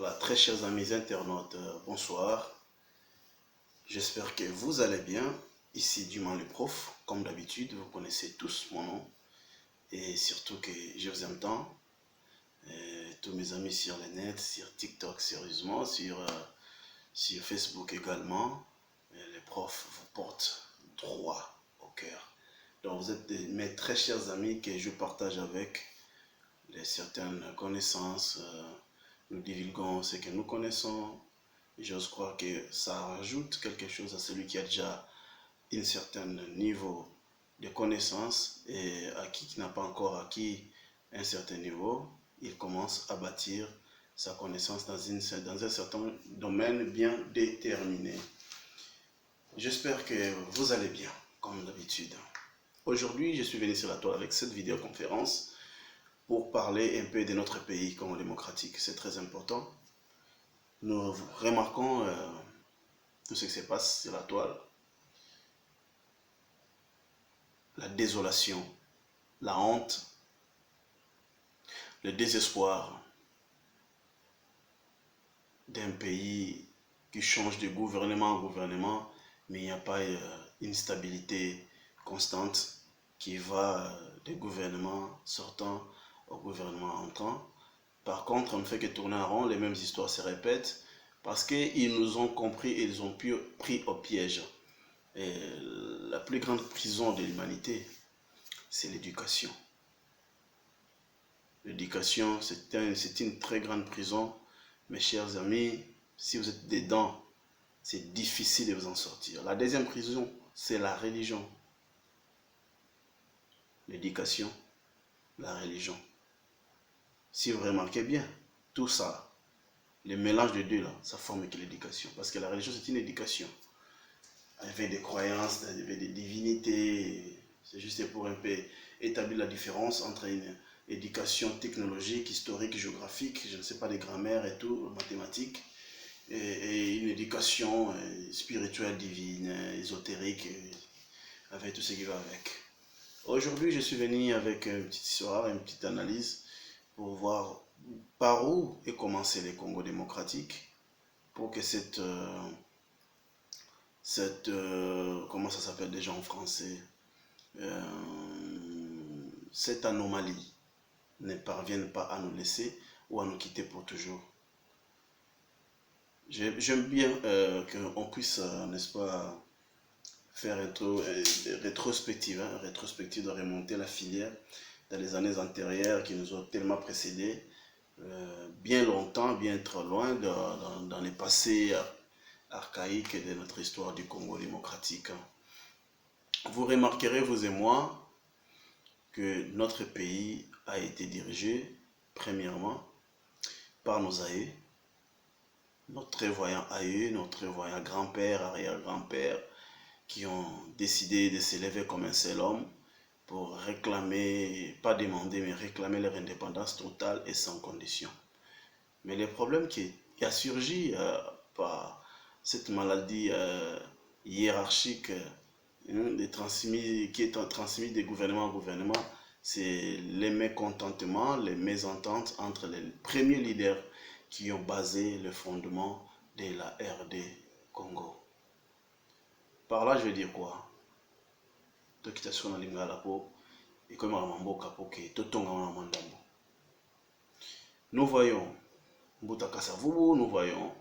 Voilà, très chers amis internautes, bonsoir. J'espère que vous allez bien. Ici Duman le prof, comme d'habitude, vous connaissez tous mon nom. Et surtout que je vous aime tant. Tous mes amis sur le net, sur TikTok sérieusement, sur Facebook également. Les profs vous portent droit au cœur. Donc vous êtes mes très chers amis que je partage avec certaines connaissances. Nous divulguons ce que nous connaissons. J'ose croire que ça rajoute quelque chose à celui qui a déjà un certain niveau de connaissance et à qui n'a pas encore acquis un certain niveau, il commence à bâtir sa connaissance dans un certain domaine bien déterminé. J'espère que vous allez bien, comme d'habitude. Aujourd'hui, je suis venu sur la toile avec cette vidéoconférence pour parler un peu de notre pays Congo démocratique. C'est très important. Nous remarquons tout ce qui se passe sur la toile. La désolation, la honte, le désespoir d'un pays qui change de gouvernement en gouvernement, mais il n'y a pas une stabilité constante qui va des gouvernements sortants au gouvernement entrant. Par contre, on ne fait que tourner en rond, les mêmes histoires se répètent parce qu'ils nous ont compris et ils ont pris au piège. Et la plus grande prison de l'humanité, c'est l'éducation. L'éducation, c'est une très grande prison. Mes chers amis, si vous êtes dedans, c'est difficile de vous en sortir. La deuxième prison, c'est la religion. L'éducation, la religion. Si vous remarquez bien, tout ça, le mélange de deux là, ça forme que l'éducation. Parce que la religion, c'est une éducation. Avec des croyances, avec des divinités. C'est juste pour un peu établir la différence entre une éducation technologique, historique, géographique, je ne sais pas, des grammaires et tout, mathématiques, et une éducation spirituelle, divine, ésotérique, avec tout ce qui va avec. Aujourd'hui, je suis venu avec une petite histoire, une petite analyse pour voir par où est commencé le Congo démocratique pour que comment ça s'appelle déjà en français, cette anomalie ne parvienne pas à nous laisser ou à nous quitter pour toujours. J'aime bien qu'on puisse, n'est-ce pas, faire une rétrospective de remonter la filière dans les années antérieures qui nous ont tellement précédés, bien longtemps, bien trop loin, dans les passés archaïques de notre histoire du Congo démocratique. Vous remarquerez, vous et moi, que notre pays a été dirigé, premièrement, par nos aïeux, nos très voyants aïeux, nos très voyants grands-pères, arrière-grands-pères, qui ont décidé de s'élever comme un seul homme pour réclamer, pas demander, mais réclamer leur indépendance totale et sans condition. Mais le problème qui a surgi par cette maladie hiérarchique qui est transmise de gouvernement en gouvernement, c'est les mécontentements, les mésententes entre les premiers leaders qui ont basé le fondement de la RD Congo. Par là, je veux dire quoi? Nous voyons Mbuta Kasavubu, nous voyons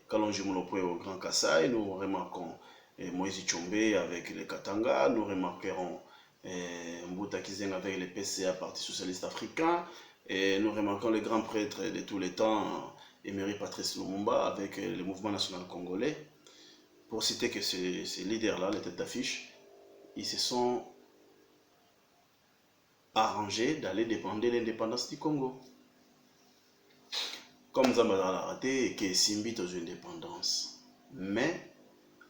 Kalonji Mulopwe au Grand Kassai, nous remarquons Moïse Tchombe avec les Katanga, nous remarquerons Mbuta Kizeng avec les PCA, Parti Socialiste Africain, et nous remarquons les grands prêtres de tous les temps, Emery Patrice Lumumba avec le mouvement national congolais. Pour citer que ces leaders-là, les têtes d'affiche, ils se sont arrangés d'aller demander l'indépendance du Congo. Comme Zambala a raté et que Simbi aux indépendances. Mais,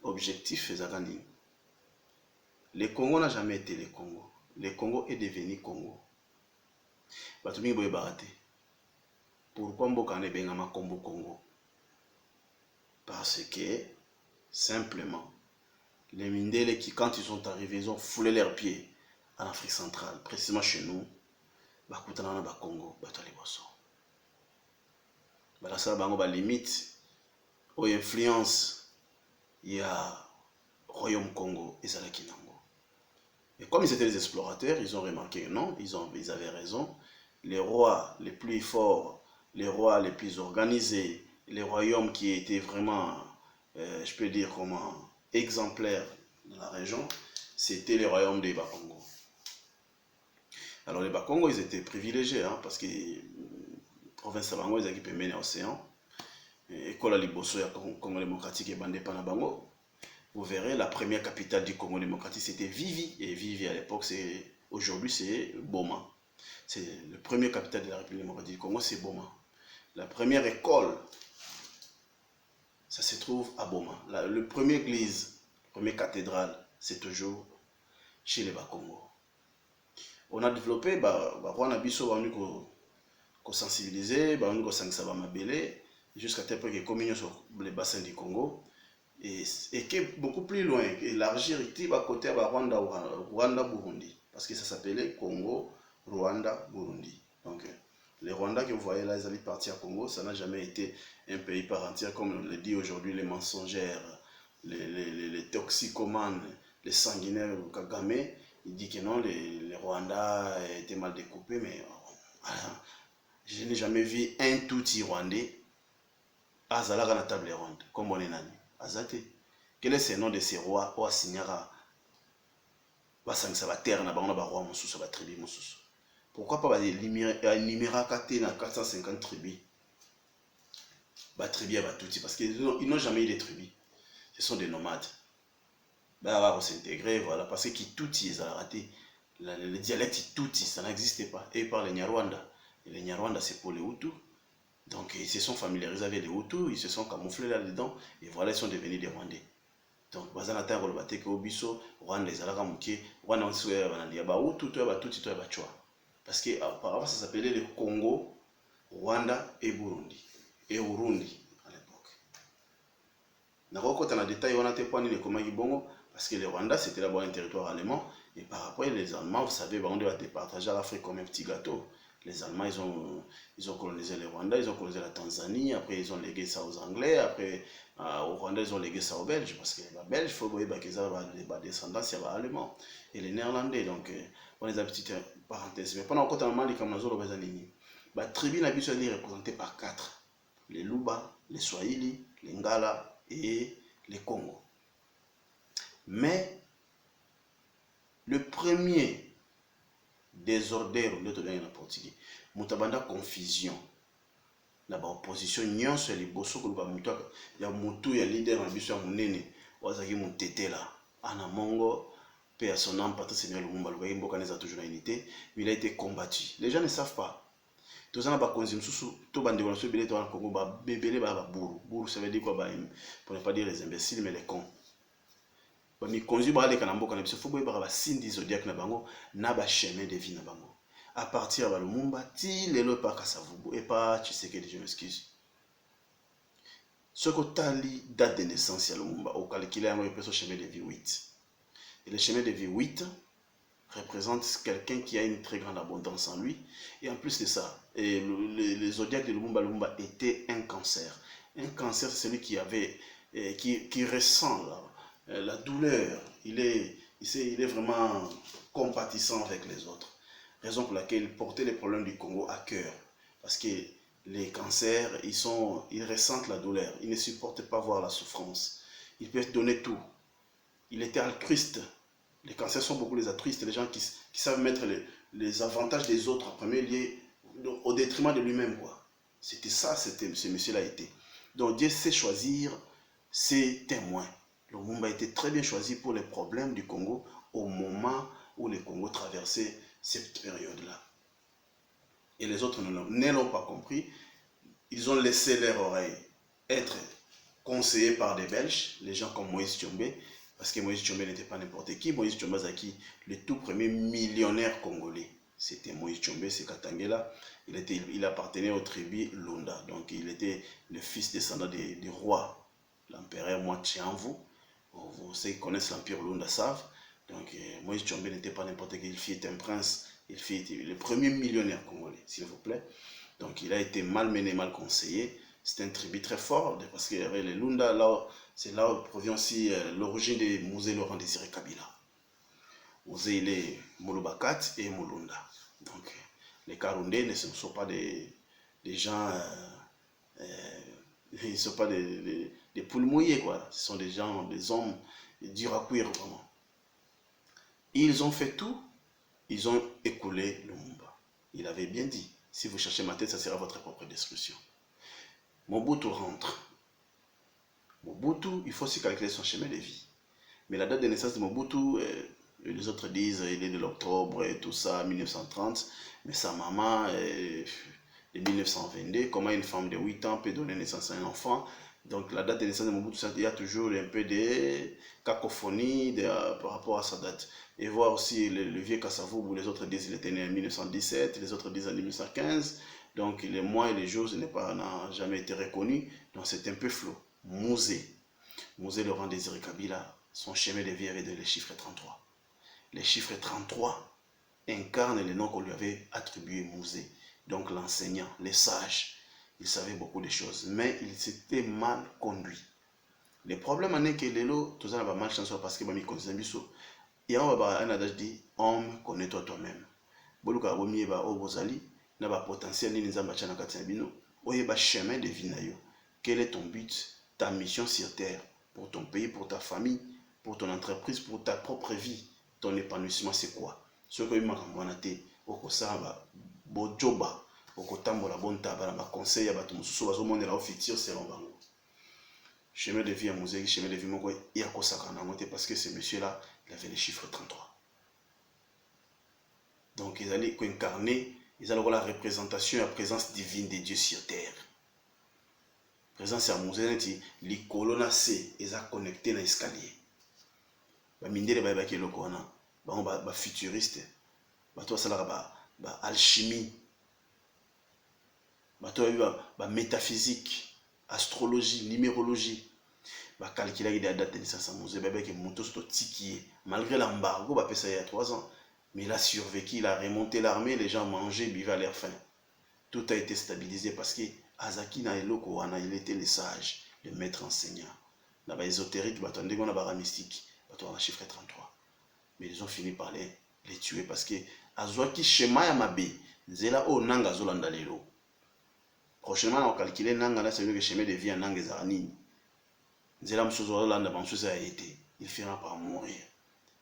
objectif est Zagani. Le Congo n'a jamais été le Congo. Le Congo est devenu Congo. Batumi Boye Baraté. Pourquoi Mbokane Bengama Kombo Congo? Parce que, simplement, les Mindele qui, quand ils sont arrivés, ils ont foulé leurs pieds en Afrique centrale, précisément chez nous, Bakutana Bakongo, Batali Bosso. balasala bango balimite oyo influence ya Royaume Congo ezalaki nango. Et comme ils étaient des explorateurs, ils ont remarqué que non, ils avaient raison. Les rois les plus forts, les rois les plus organisés, les royaumes qui étaient vraiment, je peux dire comment, exemplaires dans la région, c'était les royaumes des Bakongo. Alors les Bakongo, ils étaient privilégiés, hein, parce que province de Bango, ils étaient pembeni l'océan. École à Liboso, Congo démocratique et Bandé Panabango. Vous verrez, la première capitale du Congo démocratique, c'était Vivi. Et Vivi, à l'époque, aujourd'hui, c'est Boma. C'est le premier capitale de la République démocratique du Congo, c'est Boma. La première école, ça se trouve à Boma. Le premier église, la première cathédrale, c'est toujours chez les Bakongo. On a développé, on a sensibiliser, on a sensibiliser, jusqu'à tel point que communion sur les bassins du Congo. Et qui est beaucoup plus loin, élargir à côté de Rwanda, Burundi. Parce que ça s'appelait Congo, Rwanda, Burundi. Donc, les Rwandais que vous voyez là, ils allaient partir à Congo, ça n'a jamais été un pays par entière, comme on le dit aujourd'hui, les mensongères, les toxicomanes, les sanguinaires Kagame. Il dit que non, les Rwandais étaient mal découpés, mais voilà. Je n'ai jamais vu un tout Rwandais à Zalaga na table ronde, comme on est nani. Azate. Quel est ce nom de ces rois ou Signara Basangsa va terre na bango ba roi mususu ba tribu mususu. Pourquoi pas énumérer 450 tribus? Ba tribu ba touti parce qu'ils n'ont jamais eu de tribus. Ce sont des nomades. Bah va s'intégrer voilà parce que qui touti ils ont raté le dialecte touti ça n'existait pas et par les Nyarwanda. Et les Nyarwanda c'est pour les Hutus. Donc ils se sont familiarisés avec les Hutus, ils se sont camouflés là-dedans et voilà ils sont devenus des Rwandais. Donc bazana tango le bateke obiso Rwanda ezalaka muke Rwanda on souya banandi ba Hutu to ba Tutsi to ba Chwa. Parce que auparavant ça s'appelait le Congo, Rwanda et Burundi et Urundi à l'époque. Nakoko tana détail on a te point ni comment bongo parce que le Rwanda c'était d'abord un territoire allemand et par après les Allemands vous savez on doit départager l'Afrique comme un petit gâteau. Les Allemands, ils ont colonisé le Rwanda, ils ont colonisé la Tanzanie, après ils ont légué ça aux Anglais, après au Rwanda, ils ont légué ça aux Belges, parce que les Belges, il faut voir qu'ils ont des descendants, il y a les Allemands et les Néerlandais, donc on les a petites parenthèses. Mais pendant qu'on a Mali comme nous avons la tribu est représentée par 4, les Luba, les Swahili, les Ngala et les Congo. Mais le premier désordre de tout en portugais mutabanda confusion na ba opposition nyonso ya liboso ko ba mutu ya mutu ya leader na biso ya munene wazaki mutetela ana mongo pe à son âme patron Seigneur Lumumba le mboka neza toujours la unité mais il a été combattu. Les gens ne savent pas tous ana ba konzi mususu to bande wala so bele to en Congo ba bebele ba buru ça veut dire quoi pour ne pas dire les imbéciles mais les cons. Mi konzi ba le kana mboka na biso faut ba sindi zodiac na bango na ba chemin de vie na bango à partir de Lumumba ti lelo pa Kasavubu et pas Tshisekedi, je m'excuse. Ce que tali date de naissance à Lumumba au calculé un peu chemin de vie 8. Et le chemin de vie 8 représente quelqu'un qui a une très grande abondance en lui et en plus de ça le zodiaque de Lumumba était un cancer. Un cancer c'est celui qui avait qui ressent la douleur, il est vraiment compatissant avec les autres. Raison pour laquelle il portait les problèmes du Congo à cœur. Parce que les cancers, ils ressentent la douleur. Ils ne supportent pas voir la souffrance. Ils peuvent donner tout. Il était altruiste. Les cancers sont beaucoup les altruistes, les gens qui savent mettre les avantages des autres en premier lieu au détriment de lui-même. C'était ça, ce monsieur-là été. Donc Dieu sait choisir ses témoins. Lumumba a été très bien choisi pour les problèmes du Congo au moment où le Congo traversait cette période-là. Et les autres ne l'ont pas compris. Ils ont laissé leur oreille être conseillés par des Belges, les gens comme Moïse Tshombe, parce que Moïse Tshombe n'était pas n'importe qui. Moïse Tshombe Zaki, le tout premier millionnaire congolais. C'était Moïse Tshombe, c'est Katangela. Il appartenait aux tribus Lunda. Donc il était le fils descendant du roi, l'empereur Mwachianvu. Ceux qui connaissent l'empire Lunda savent. Donc Moïse Tshombe n'était pas n'importe qui, il fit un prince, il fit le premier millionnaire congolais, s'il vous plaît. Donc il a été mal mené, mal conseillé. C'est un tribu très fort, parce qu'il y avait les Lunda, là, c'est là où provient aussi l'origine des Musée Laurent Désiré Kabila. Musée, il est Mouloubakat et Moulunda. Donc, les Karundés ne sont pas des gens, ils ne sont pas des poules mouillées, quoi. Ce sont des gens, des hommes durs à cuire, vraiment. Ils ont fait tout, ils ont écoulé Lumumba. Il avait bien dit, si vous cherchez ma tête, ça sera votre propre destruction. Mobutu rentre. Mobutu, il faut aussi calculer son chemin de vie. Mais la date de naissance de Mobutu, les autres disent il est de l'octobre et tout ça, 1930. Mais sa maman est de 1922. Comment une femme de 8 ans peut donner naissance à un enfant? Donc la date de naissance de Mobutu, il y a toujours un peu de cacophonie par rapport à sa date. Et voir aussi le vieux Kassavou, où les autres disent qu'il était né en 1917, les autres disent en 1915. Donc les mois et les jours n'a jamais été reconnu. Donc c'est un peu flou. Musée Laurent Désiré Kabila, son chemin de vie avait le chiffre 33. Le chiffre 33 incarne le nom qu'on lui avait attribué Musée. Donc l'enseignant, les sages, il savait beaucoup de choses, mais il s'était mal conduit. Le problème est que Lelo, tout ça n'a pas mal chance parce que Bami continue biso. Et on va un adage dit, homme, connais-toi toi-même. Boluka bomiye ba obozali, na ba potentiel ni nzamba chana katina bino, oye ba chemin de vie na yo. Quel est ton but, ta mission sur terre, pour ton pays, pour ta famille, pour ton entreprise, pour ta propre vie, ton épanouissement, c'est quoi? Ce que vous m'avez okosaba, bojoba, okotambola bontaba, ba conseil ya bato mususu bazomona la futur selon bango. Chemin de vie à Musée, chemin de vie moko ya kosaka na ngote parce que ce monsieur là, il avait le chiffre 33. Donc ils allaient incarner, ils allaient avoir la représentation et la présence divine de Dieu sur terre. Présence à Musée, les colonnes ils ont connecté dans l'escalier. Mindele ba ki loko wana, ba futuriste, ba to sala ba alchimie, ba to ba métaphysique, astrologie, numérologie, ba calculer la date de naissance à Musée, ba ki moto sto tikié, malgré l'embargo, ba pesa il y a 3 ans, mais il a survécu, il a remonté l'armée, les gens mangeaient, buvaient à leur faim. Tout a été stabilisé parce que Azaki na eloko wana, il était le sage, le maître enseignant. Na ba ésotérique, ba tande gona ba mystique, ba to na chiffre 33. Mais ils ont fini par les tuer parce que Azwaki schéma ya mabe, nzela o nanga zolanda lelo. Prochainement on calculer nanga na c'est le chemin de vie en nanga zarani. Nzela msozo zolanda ba msozo a été, il finira par mourir.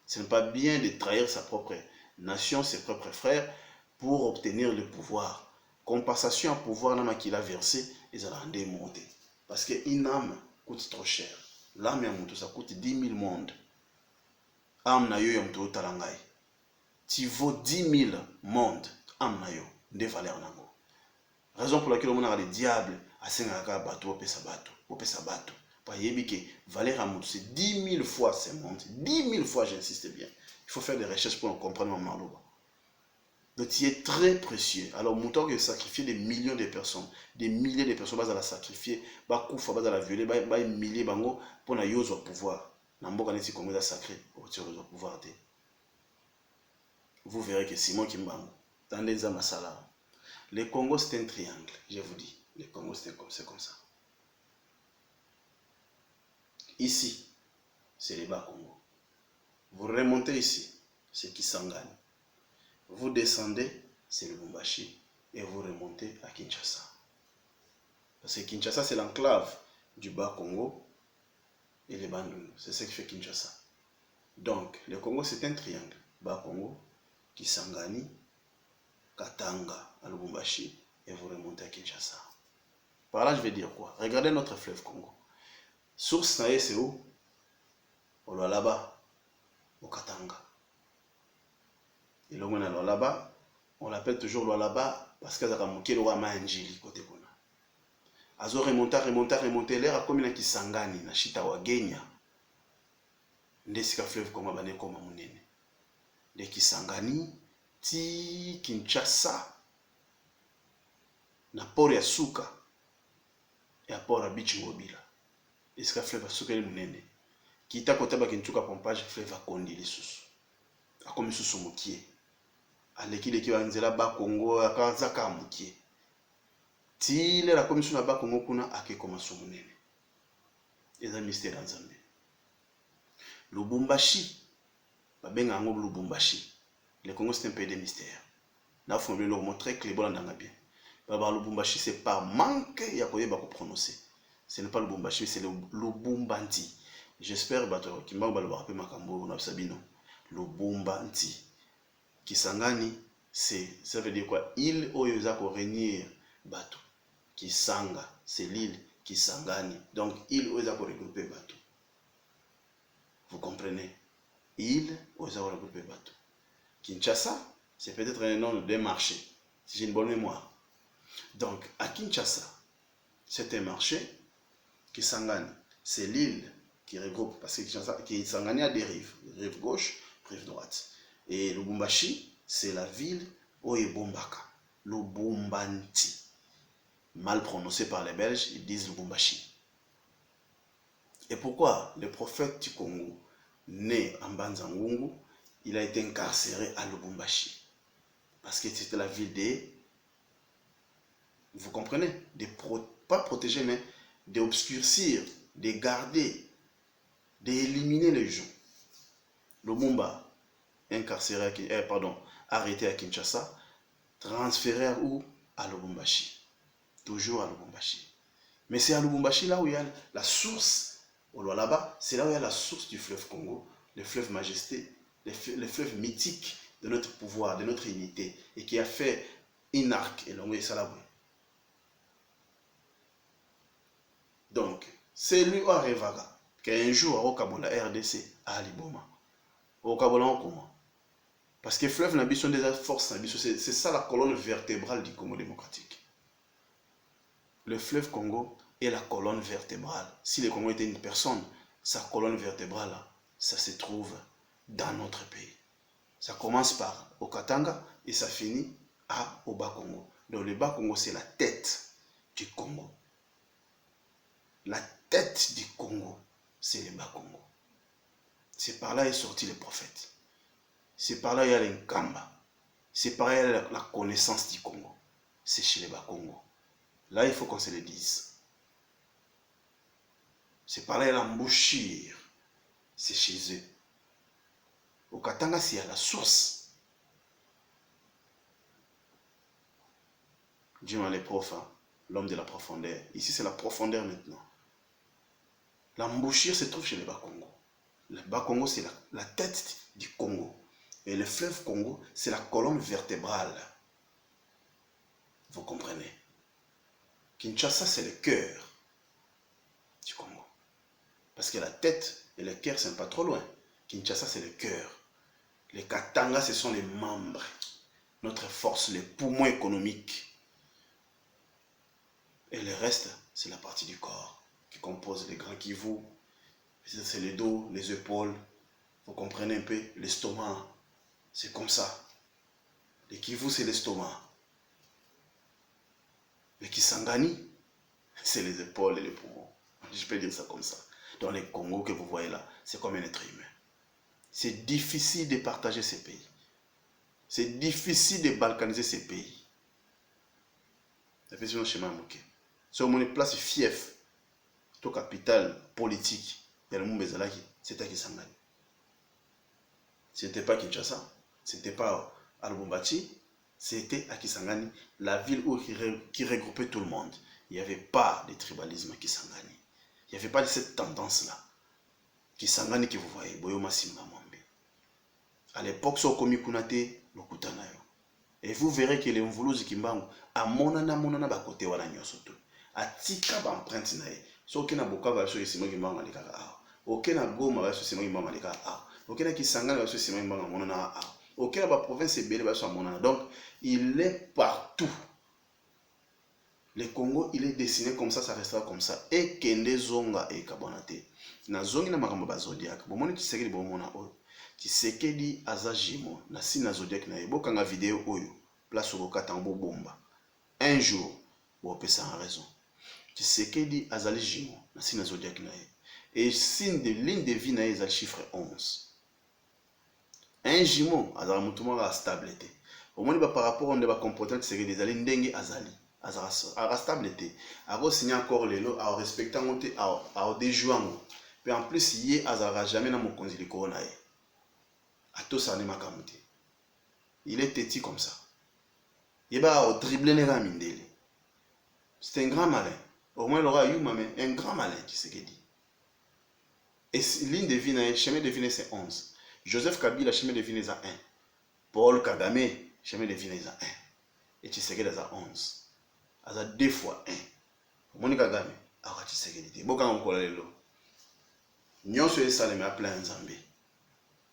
Ce n'est pas bien de trahir sa propre nation, ses propres frères pour obtenir le pouvoir. Compensation à pouvoir n'a qu'il a versé, ils ont rendu monter. Parce qu'une âme coûte trop cher. L'âme ya mutu ça coûte 10 000 mondes. Âme na yo yom to talangai. Tu vaux 10 000 mondes. Âme na yo de valeur nango. Raison pour laquelle on a le diable a sengaka bateau pesa bateau. Pas yebi que valeur amour c'est 10 000 fois ces mondes. 10 000 fois, j'insiste bien. Il faut faire des recherches pour comprendre mon malou. Donc tu es très précieux. Alors mouton que sacrifier des millions de personnes, des milliers de personnes bas à la sacrifier, bas koufa bas à la violer, bas milliers bango pour na yozo pouvoir. Namboka nesi Congo da sacré pour tirer au pouvoir. Vous verrez que Simon Kimbangu, dans les Amasala, le Congo c'est un triangle, je vous dis. Le Congo c'est comme ça. Ici, c'est les bas Congo. Vous remontez ici, c'est Kisangani. Vous descendez, c'est le Lubumbashi. Et vous remontez à Kinshasa. Parce que Kinshasa c'est l'enclave du bas Congo et les Bandundu. C'est ce qui fait Kinshasa. Donc, le Congo c'est un triangle. Bas Congo, Kisangani, Katanga, à Lubumbashi, et vous remontez à Kinshasa. Par là, je vais dire quoi? Regardez notre fleuve Congo. Source nae, c'est où? Au Lualaba, au Katanga. Et là, Lualaba, on l'appelle toujours Lualaba parce qu'il y a un roi Manjili côté Kona. Azo remonter, l'air a comme une Kisangani, na Chita Wagenya. Ndesika fleuve Congo, bane koma munene. De Kisangani, ti Kinshasa, na port ya Suka, et à port à Bichingobila. Esika fleuve Suka est munene. Kita kotaba kintuka pompage fleuve Kondi les sous. A comme sous mokié. Aleki leki wa nzela ba Congo akazaka mokié. tile la commission na bakongo kuna akekoma somunene eza mystère ya Nzambe. Lubumbashi babenga yango Lubumbashi. Le Congo c'est un pays de mystère. Na fondé le mot très clair bolanda bien. Baba Lubumbashi c'est par manque ya koyeba ko prononcer. Ce n'est pas Lubumbashi, c'est le Lubumbanti. J'espère bato kimbango balo ba makambo na Sabino. Lubumbanti. Kisangani c'est ça veut dire quoi? Île oyo za ko régner bato. Kisanga c'est l'île Kisangani. Donc île oyo za ko regrouper bato. Vous comprenez? Île oyo za ko regrouper bato. Kinshasa, c'est peut-être un nom d'un marché, si j'ai une bonne mémoire. Donc, à Kinshasa, c'est un marché. Kisangani, c'est l'île qui regroupe, parce que Kisangani a des rives gauche, rive droite. Et Lubumbashi, c'est la ville Oyebombaka, Lubumbanti. Mal prononcé par les Belges, ils disent Lubumbashi. Et pourquoi le prophète du Congo, né en Banzangungu, il a été incarcéré à Lubumbashi? Parce que c'était la ville des... Vous comprenez? Pas protéger, mais d'obscurcir, de garder, d'éliminer les gens. Lumumba, incarcéré, arrêté à Kinshasa, transféré où? À Lubumbashi. Toujours à Lubumbashi. Mais c'est à Lubumbashi là où il y a la source, là-bas, c'est là où il y a la source du fleuve Congo, le fleuve Majesté, le fleuve mythique de notre pouvoir, de notre unité, et qui a fait une arc et longue et salaboué. Donc, c'est lui au Revaga, qu'un jour, au Kabola RDC, à Aliboma, au Kabola en comment? Parce que le fleuve Nabisson des forces, c'est ça la colonne vertébrale du Congo démocratique. Le fleuve Congo est la colonne vertébrale. Si le Congo était une personne, sa colonne vertébrale, ça se trouve dans notre pays. Ça commence par Okatanga et ça finit au Bas-Congo. Donc le Bas-Congo, c'est la tête du Congo. La tête du Congo, c'est le Bas-Congo. C'est par là est sorti le prophète. C'est par là il y a l'Nkamba. C'est par là il y a la connaissance du Congo. C'est chez les Bas-Congo. Là, il faut qu'on se le dise. C'est par là il y a l'embouchure. C'est chez eux. Au Katanga, c'est à la source. Dis-moi les profs, hein, l'homme de la profondeur. Ici, c'est la profondeur maintenant. L'embouchure se trouve chez les Bas-Congo. Le Bas-Congo, c'est la tête du Congo. Et le fleuve Congo, c'est la colonne vertébrale. Vous comprenez? Kinshasa, c'est le cœur du Congo. Parce que la tête et le cœur, ce n'est pas trop loin. Kinshasa, c'est le cœur. Les Katanga, ce sont les membres. Notre force, les poumons économiques. Et le reste, c'est la partie du corps qui compose les grands Kivu. C'est le dos, les épaules. Vous comprenez un peu? L'estomac. C'est comme ça. Les Kivu, c'est l'estomac. Les Kisangani, c'est les épaules et les poumons. Je peux dire ça comme ça. Dans les Congo que vous voyez là, c'est comme un être humain. C'est difficile de partager ces pays. C'est difficile de balkaniser ces pays. La question chez Mamouké. Si on est place fief, tout capital politique, il y a le monde bezalaki, c'était Kisangani. Ce n'était pas Kinshasa, ce n'était pas à Lubumbashi, c'était à Kisangani, la ville qui regroupait tout le monde. Il n'y avait pas de tribalisme à Kisangani. Il n'y avait pas de cette tendance-là. Kisangani que vous voyez, Boyoma Simba Mwambe. À l'époque, so komi kunate lokutanayo. Et vous verrez que les Mvuluzi Kimbangu, a monana ba kote wana nyosoto. A tika ba empreinte na ye. So kena Bukavu so Simba Kimbangu alikaka a. Okena Goma ba so Simba Kimbangu alikaka a. Okena Kisangani ba so Simba Kimbangu monana a. Okena ba province ebele ba so monana. Donc, il est partout. Le Congo, il est dessiné comme ça restera comme ça. Et Kende Zonga et Kabonate. Na zongi na makambo ba zodiac. Bomoni Tshisekedi bomona oyo. Tshisekedi aza jimo na si na zodiac na ye. Bokanga vidéo oyo. Place au katambo bomba. Un jour, bo pesa en raison. Tshisekedi azali jimo na si na zodiac na ye. Et signe de ligne de vie na ye le chiffre 11. Un jimo azala mutumwa ga stabilité. Bomoni ba par rapport on ba comportement Tshisekedi azali ndenge azali. azara stabilité ako signer encore lelo a respecter ngote a déjouer ngo puis en plus yé azara jamais na mokonzi likolo na ye atosane makambo te il est têtu comme ça yeba au dribbler les Mindele. C'est un grand malin. Au moins, il aura eu un grand malin, tu sais qu'il dit. Et ligne de vie, chemin de vie, c'est 11. Joseph Kabila, chemin de vie, c'est 1. Paul Kagame, chemin de vie, c'est 1. Et tu sais qu'il est à 11. Il a 2 fois 1. Moni Kagame, alors tu sais qu'il dit. Bon, quand on colle le lot. Nyon sur les salés, mais à plein Zambé.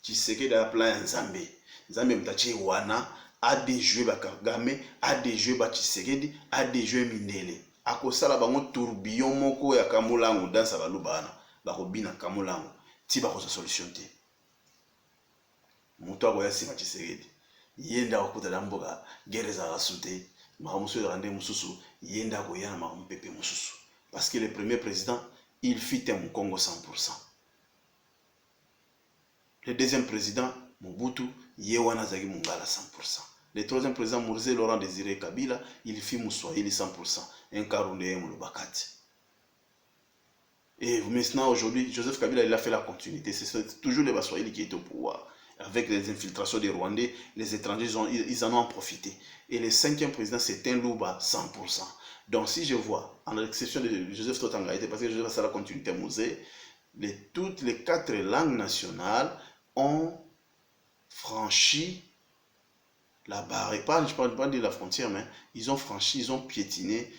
Tu sais qu'il est à plein Zambé. Zambé, m'tachi wana. A des jeux Kagame, a des jeux Tshisekedi, a des jeux Mindele. Akosala bango tourbillon moko ya kamulango dans sa balubana, bakobina kamulango, ti bako sa solution te. Muto akoya sima Tshisekedi. Yenda okuta na mboka, guerre za rasute, makamuso ya rande mususu, yenda koya na makamu pepe mususu. Parce que le premier président, il fit un Congo 100%. Le deuxième président, Mobutu, Yewana Zagi Mungala 100%. Le troisième président, Mourze Laurent Désiré Kabila, il fit Moussoaïli 100%. Un Karoundé Moulobakati. Et maintenant, aujourd'hui, Joseph Kabila, il a fait la continuité. C'est toujours les Baswahili qui étaient au pouvoir. Avec les infiltrations des Rwandais, les étrangers, ils en ont profité. Et le cinquième président, c'est un Louba 100%. Donc, si je vois, en l'exception de Joseph Totanga, parce que Joseph a la continuité Mouzé, toutes les 4 langues nationales ont franchi la barre. Et pas, je ne parle pas de la frontière, mais ils ont franchi, ils ont piétiné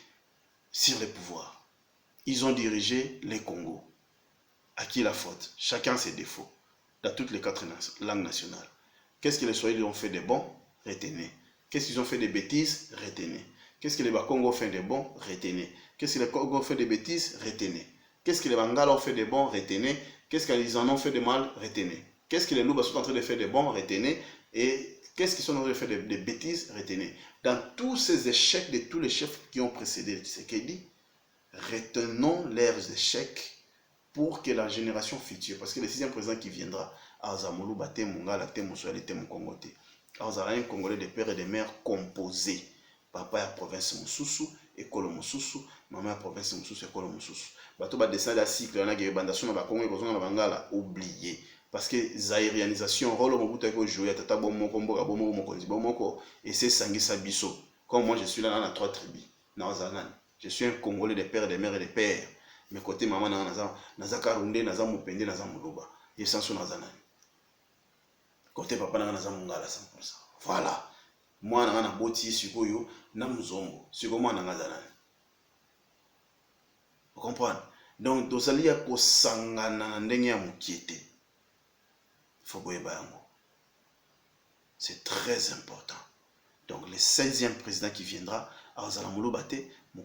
sur le pouvoir. Ils ont dirigé les Congos. À qui la faute? Chacun ses défauts. Dans toutes les 4 langues nationales. Qu'est-ce que les Swahili ont fait de bon? Retenez. Qu'est-ce qu'ils ont fait de bêtises? Retenez. Qu'est-ce que les Bakongo ont fait de bon? Retenez. Qu'est-ce que les Congo ont fait de bêtises? Retenez. Qu'est-ce que les Bangala ont fait de bon? Retenez. Qu'est-ce qu'ils en ont fait de mal? Retenez. Qu'est-ce que les Louba sont en train de faire de bon? Retenez. Et qu'est-ce qu'ils sont en train de faire de bêtises? Retenez. Dans tous ces échecs de tous les chefs qui ont précédé Tshisekedi, retenons leurs échecs pour que la génération future, parce que le 6e président qui viendra, Azamolu Bate Mungala Te Moussoali Te Mukongote, Azara un Congolais de père et de mère composé. Papa ya province Moussousou, école Moussousou, maman ya province Moussousou, école Moussousou. Bato ba descendre à cycle, on a que bandation na Bakongo et Kozonga Bangala oublié. Parce que zaïrianisation, rôle Mobutu a joué, tata bomoko, mboka bomoko, mokonzi bomoko, et c'est Sangisa Bisso. Comme moi je suis là dans 3 tribus, dans Zanan. Je suis un Congolais de père et de mère et de père. Mais côté maman naza Karundé, naza Mupende, naza Muluba. Et sans son naza nani. Côté papa naza Mungala 100%. Voilà. Moi naza boti sikoyo na muzongo. Siko moi naza nani. Vous comprenez? Donc dosali ya kosangana na ndenge ya mukiete. Faut boyeba yango. C'est très important. Donc le 16e président qui viendra, Azala Mouloubate,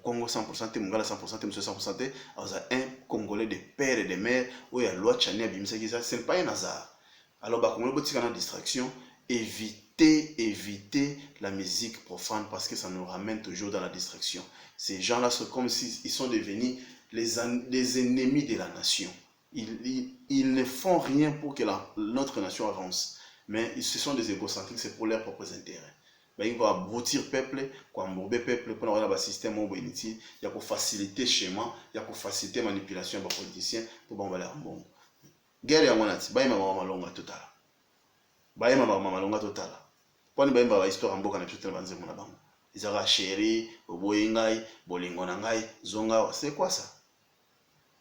Congo 100%, Mungala 100%, Monsieur 100%, un Congolais de père et de mère, où il y a loi Tchania Bimisa qui ce n'est pas un hasard. Alors, bah, comme on a distraction, éviter la musique profane parce que ça nous ramène toujours dans la distraction. Ces gens-là sont comme s'ils sont devenus les ennemis de la nation. Ils ne font rien pour que notre nation avance. Mais ce sont des égocentriques, c'est pour leurs propres intérêts. Il va aboutir le peuple, pour embourber le peuple, pour avoir un système où il y a pour faciliter le schéma, il y a pour faciliter la manipulation des politiciens pour bombarder un bon. Guerre ya mwanati, il y a malonga total. Il y a malonga total. Pour nous, il y a histoire en boka na psute banze mona bango. Ils ont chéri, oboyengai, bolingo nangai, zonga, c'est quoi ça?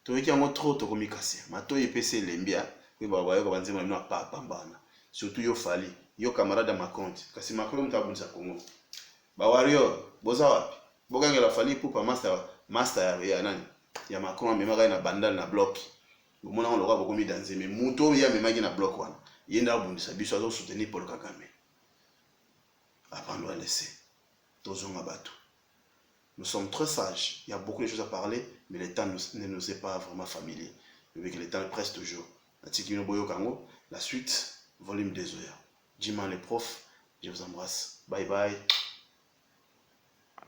Tu vois qu'il y a trop de communication. Mato yepese lembia, il va voir que banze mona pas pambana. Surtout yo fali. Yo camarade à Macron, kasi Macron mtabunisa Congo. Ba warrior, boza wapi? Bogangela fali pour master ya nani? Ya Macron amemaka na bandal na bloc. Bomona on loka bokomi danze mais muto ya memaki na bloc wana. Yenda bundisa biso azo soutenir Paul Kagame. Apprendre à laisser. Tozonga batu. Nous sommes très sages, il y a beaucoup de choses à parler, mais le temps ne nous est pas vraiment familier. Avec le temps presse toujours. La suite, volume 2 heures. Jiman le prof, je vous embrasse. Bye bye.